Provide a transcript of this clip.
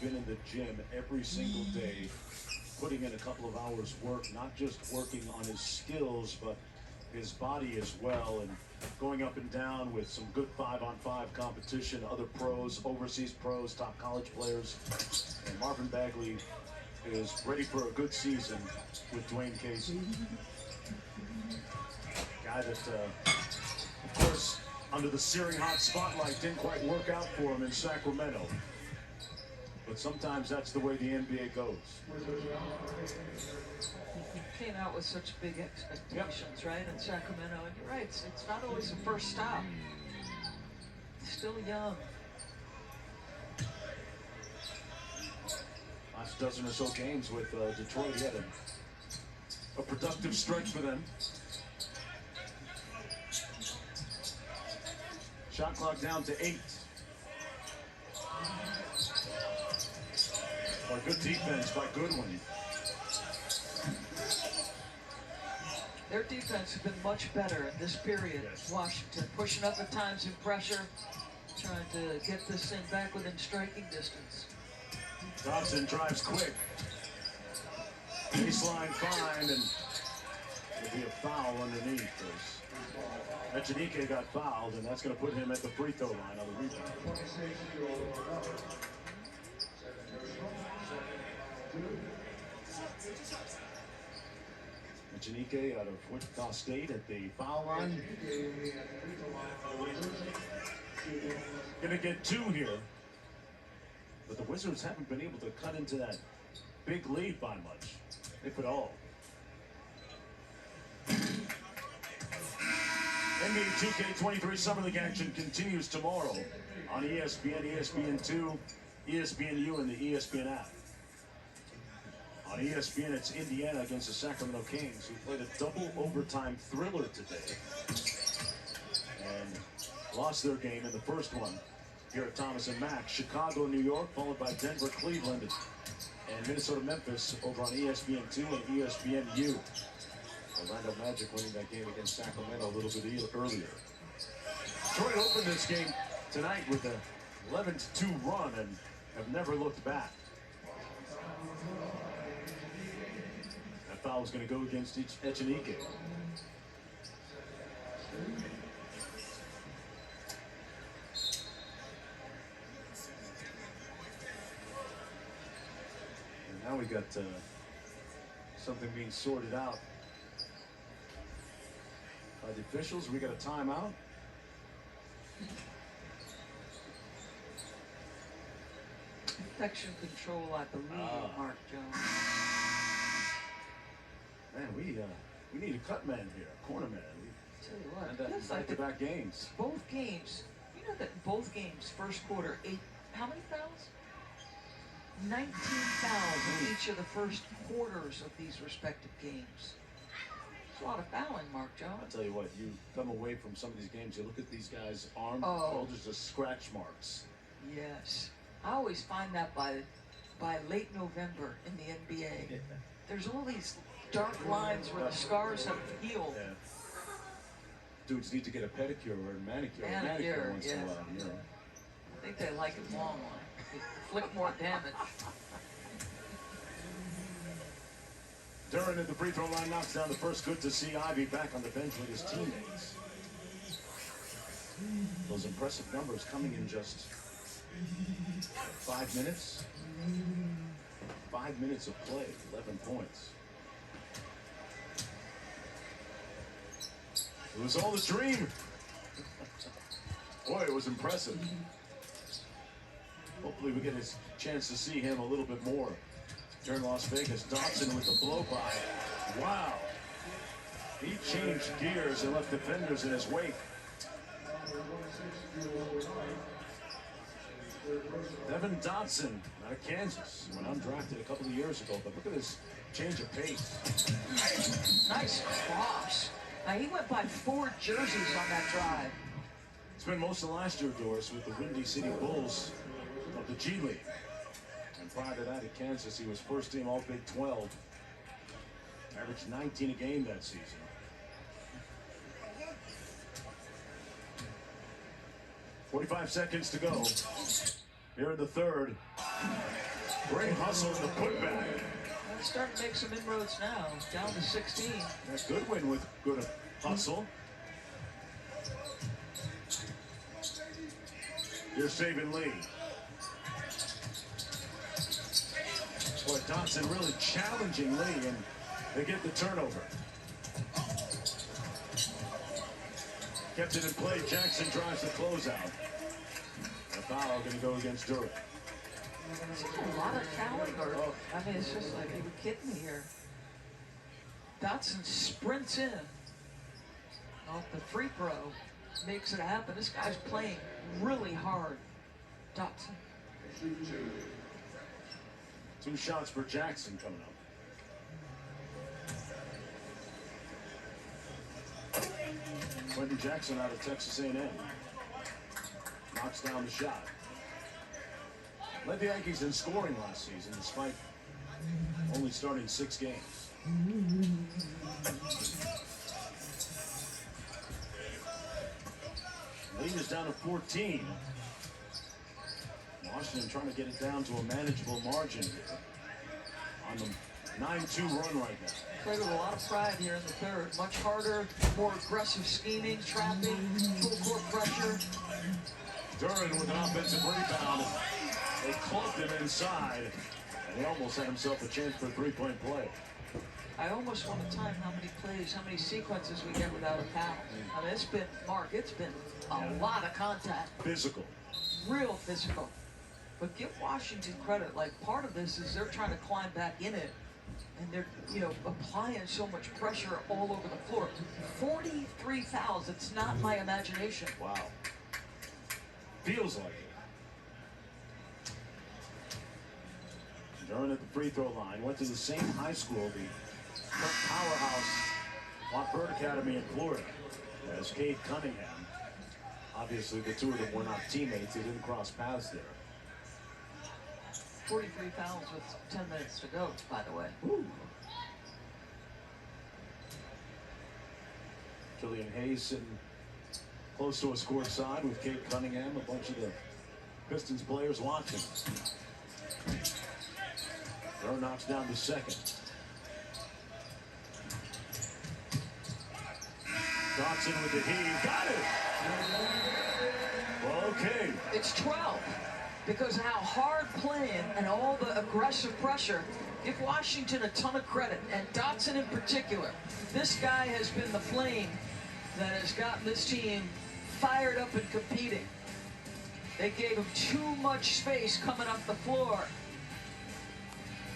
Been in the gym every single day, putting in a couple of hours work, not just working on his skills, but his body as well, and going up and down with some good 5-on-5 competition, other pros, overseas pros, top college players. And Marvin Bagley is ready for a good season with Dwayne Casey. Guy that, of course, under the searing hot spotlight, didn't quite work out for him in Sacramento. But sometimes that's the way the NBA goes. He came out with such big expectations, right, in Sacramento. And you're right, it's not always the first stop. Still young. Last dozen or so games with Detroit, he had a productive stretch for them. Shot clock down to 8. Good defense by Goodwin. Their defense has been much better in this period. Yes. Washington pushing up at times in pressure, trying to get this thing back within striking distance. Thompson drives quick. Baseline fine, and there'll be a foul underneath. Echenike got fouled, and that's going to put him at the free throw line on the rebound. Echenike out of Wichita State at the foul line. Gonna get 2 here. But the Wizards haven't been able to cut into that big lead by much, if at all. NBA 2K23 Summer League action continues tomorrow on ESPN, ESPN2, ESPNU, and the ESPN app. On ESPN, it's Indiana against the Sacramento Kings, who played a double overtime thriller today and lost their game in the first one here at Thomas and Mack. Chicago, New York, followed by Denver, Cleveland, and Minnesota, Memphis over on ESPN2 and ESPNU. Orlando Magic winning that game against Sacramento a little bit earlier. Detroit opened this game tonight with an 11-2 run and have never looked back. That foul is going to go against Echenike. And now we got something being sorted out by the officials. We got a timeout. Infection control, I believe, Mark Jones. Man, we need a cut man here, a corner man. Tell you what, And back-to-back games. Both games, you know that in both games, first quarter, how many fouls? 19 fouls in each of the first quarters of these respective games. It's a lot of fouling, Mark Jones. I'll tell you what, you come away from some of these games, you look at these guys' arms, shoulders, just scratch marks. Yes. I always find that by late November in the NBA. There's all these dark lines where the scars have healed. Yeah. Dudes need to get a pedicure or a manicure once in a while, you know. I think they like it long one. Inflict more damage. Duran at the free throw line knocks down the first. Good to see Ivy back on the bench with his teammates. Those impressive numbers coming in just 5 minutes. 5 minutes of play, 11 points. It was all a dream. Boy, it was impressive. Hopefully we get a chance to see him a little bit more here in Las Vegas. Dotson with the blow-by. Wow. He changed gears and left defenders in his wake. Devin Dotson out of Kansas, went undrafted a couple of years ago, but look at this change of pace. Nice cross. Now he went by 4 jerseys on that drive. Spent most of last year, Doris, with the Windy City Bulls of the G League. And prior to that at Kansas, he was first team All Big 12. Averaged 19 a game that season. 45 seconds to go here in the third. Great hustle in the putback. They're starting to make some inroads now. Down to 16. That's good win with good hustle. Here's Saban Lee. Boy, Dotson really challenging Lee, and they get the turnover. Kept it in play. Jackson drives the closeout. A foul going to go against Durant. It's a lot of caliber. I mean, it's just like, are you kidding me here? Dotson sprints in off the free throw, makes it happen. This guy's playing really hard. Dotson. 2 shots for Jackson coming up. Quentin Jackson out of Texas A&M. Knocks down the shot. Led the Yankees in scoring last season, despite only starting 6 games. Lead is down to 14. Washington trying to get it down to a manageable margin here on the 9-2 run right now. Played with a lot of pride here in the third. Much harder, more aggressive scheming, trapping, full court pressure. Duran with an offensive rebound. They clubbed him inside, and he almost had himself a chance for a 3-point play. I almost want to time how many plays, how many sequences we get without a foul. I mean, it's been, Mark, it's been a lot of contact. Physical. Real physical. But give Washington credit. Like, part of this is they're trying to climb back in it, and they're, you know, applying so much pressure all over the floor. 43 fouls. It's not my imagination. Wow. Feels like it. Duran at the free throw line. Went to the same high school, the powerhouse Watford Academy in Florida, as Cade Cunningham. Obviously, the two of them were not teammates. They didn't cross paths there. 43 fouls with 10 minutes to go, by the way. Woo. Killian Hayes sitting close to his court side with Cade Cunningham, a bunch of the Pistons players watching. Durant knocks down the second. Dotson with the heave. Got it! Okay. It's 12 because of how hard playing and all the aggressive pressure. Give Washington a ton of credit, and Dotson in particular. This guy has been the flame that has gotten this team fired up and competing. They gave him too much space coming up the floor.